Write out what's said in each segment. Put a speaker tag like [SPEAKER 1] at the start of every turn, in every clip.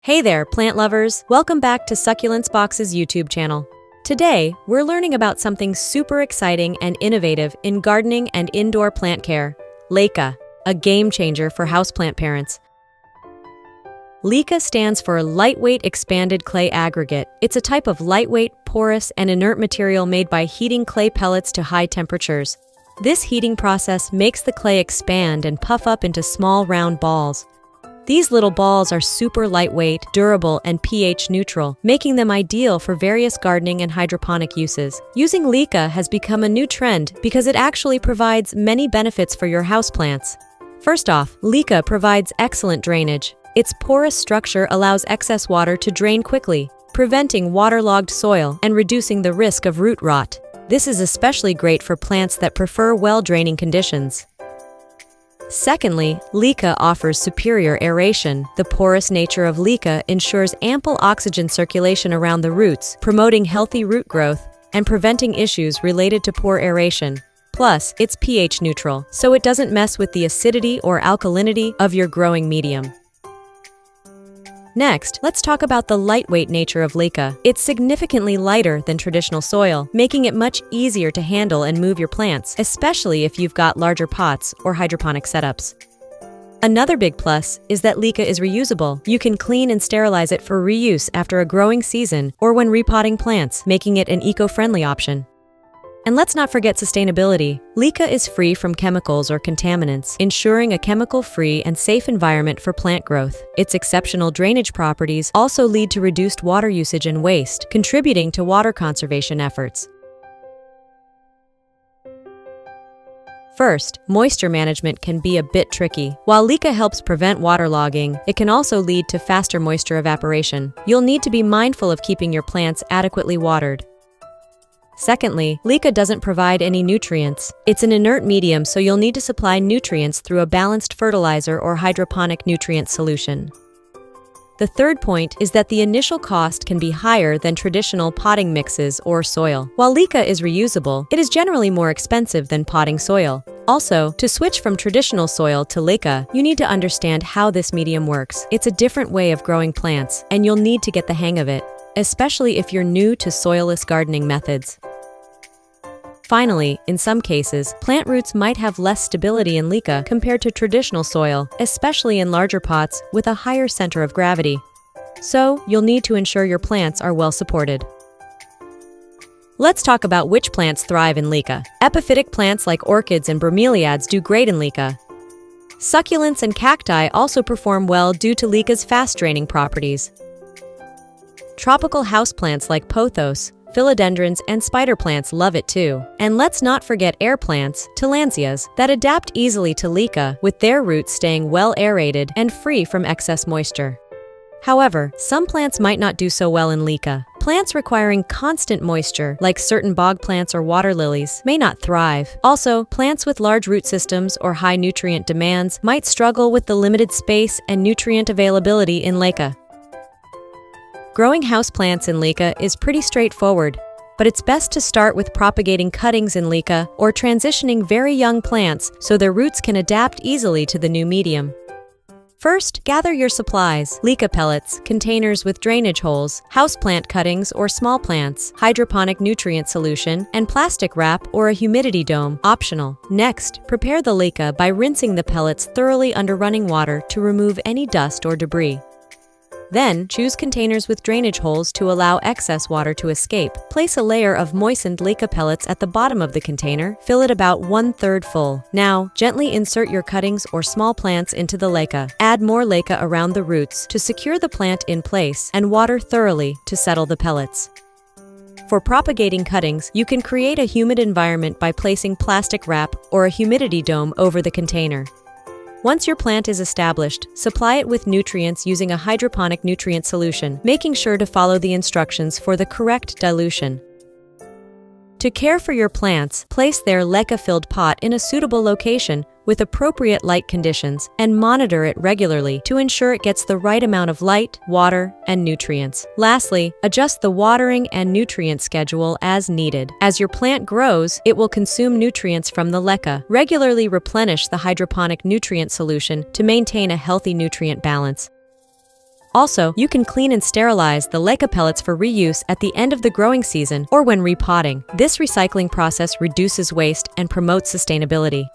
[SPEAKER 1] Hey there, plant lovers! Welcome back to Succulents Box's YouTube channel. Today, we're learning about something super exciting and innovative in gardening and indoor plant care: Leca, a game changer for houseplant parents. Leca stands for Lightweight Expanded Clay Aggregate. It's a type of lightweight, porous, and inert material made by heating clay pellets to high temperatures. This heating process makes the clay expand and puff up into small round balls. These little balls are super lightweight, durable, and pH neutral, making them ideal for various gardening and hydroponic uses. Using Leca has become a new trend because it actually provides many benefits for your houseplants. First off, Leca provides excellent drainage. Its porous structure allows excess water to drain quickly, preventing waterlogged soil and reducing the risk of root rot. This is especially great for plants that prefer well-draining conditions. Secondly, Leca offers superior aeration. The porous nature of Leca ensures ample oxygen circulation around the roots, promoting healthy root growth and preventing issues related to poor aeration. Plus, it's pH neutral, so it doesn't mess with the acidity or alkalinity of your growing medium. Next, let's talk about the lightweight nature of Leca. It's significantly lighter than traditional soil, making it much easier to handle and move your plants, especially if you've got larger pots or hydroponic setups. Another big plus is that Leca is reusable. You can clean and sterilize it for reuse after a growing season or when repotting plants, making it an eco-friendly option. And let's not forget sustainability. Leca is free from chemicals or contaminants, ensuring a chemical-free and safe environment for plant growth. Its exceptional drainage properties also lead to reduced water usage and waste, contributing to water conservation efforts. First, moisture management can be a bit tricky. While Leca helps prevent waterlogging, it can also lead to faster moisture evaporation. You'll need to be mindful of keeping your plants adequately watered. Secondly, Leca doesn't provide any nutrients. It's an inert medium, so you'll need to supply nutrients through a balanced fertilizer or hydroponic nutrient solution. The third point is that the initial cost can be higher than traditional potting mixes or soil. While Leca is reusable, it is generally more expensive than potting soil. Also, to switch from traditional soil to Leca, you need to understand how this medium works. It's a different way of growing plants, and you'll need to get the hang of it, especially if you're new to soilless gardening methods. Finally, in some cases, plant roots might have less stability in Leca compared to traditional soil, especially in larger pots with a higher center of gravity. So, you'll need to ensure your plants are well supported. Let's talk about which plants thrive in Leca. Epiphytic plants like orchids and bromeliads do great in Leca. Succulents and cacti also perform well due to Leca's fast-draining properties. Tropical houseplants like pothos, philodendrons, and spider plants love it too. And let's not forget air plants, tillandsias, that adapt easily to Leca, with their roots staying well aerated and free from excess moisture. However, some plants might not do so well in Leca. Plants requiring constant moisture, like certain bog plants or water lilies, may not thrive. Also, plants with large root systems or high nutrient demands might struggle with the limited space and nutrient availability in Leca. Growing houseplants in Leca is pretty straightforward, but it's best to start with propagating cuttings in Leca or transitioning very young plants so their roots can adapt easily to the new medium. First, gather your supplies: Leca pellets, containers with drainage holes, houseplant cuttings or small plants, hydroponic nutrient solution, and plastic wrap or a humidity dome, optional. Next, prepare the Leca by rinsing the pellets thoroughly under running water to remove any dust or debris. Then, choose containers with drainage holes to allow excess water to escape. Place a layer of moistened Leca pellets at the bottom of the container. Fill it about 1/3 full. Now, gently insert your cuttings or small plants into the Leca. Add more Leca around the roots to secure the plant in place and water thoroughly to settle the pellets. For propagating cuttings, you can create a humid environment by placing plastic wrap or a humidity dome over the container. Once your plant is established, supply it with nutrients using a hydroponic nutrient solution, making sure to follow the instructions for the correct dilution. To care for your plants, place their Leca-filled pot in a suitable location with appropriate light conditions and monitor it regularly to ensure it gets the right amount of light, water, and nutrients. Lastly, adjust the watering and nutrient schedule as needed. As your plant grows, it will consume nutrients from the Leca. Regularly replenish the hydroponic nutrient solution to maintain a healthy nutrient balance. Also, you can clean and sterilize the Leca pellets for reuse at the end of the growing season or when repotting. This recycling process reduces waste and promotes sustainability.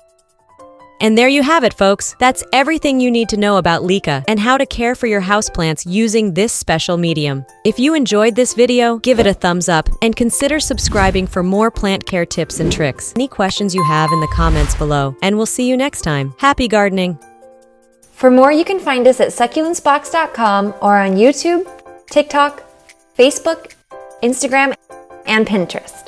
[SPEAKER 1] And there you have it, folks. That's everything you need to know about Leca and how to care for your houseplants using this special medium. If you enjoyed this video, give it a thumbs up and consider subscribing for more plant care tips and tricks. Any questions you have in the comments below, and we'll see you next time. Happy gardening!
[SPEAKER 2] For more, you can find us at succulentsbox.com or on YouTube, TikTok, Facebook, Instagram, and Pinterest.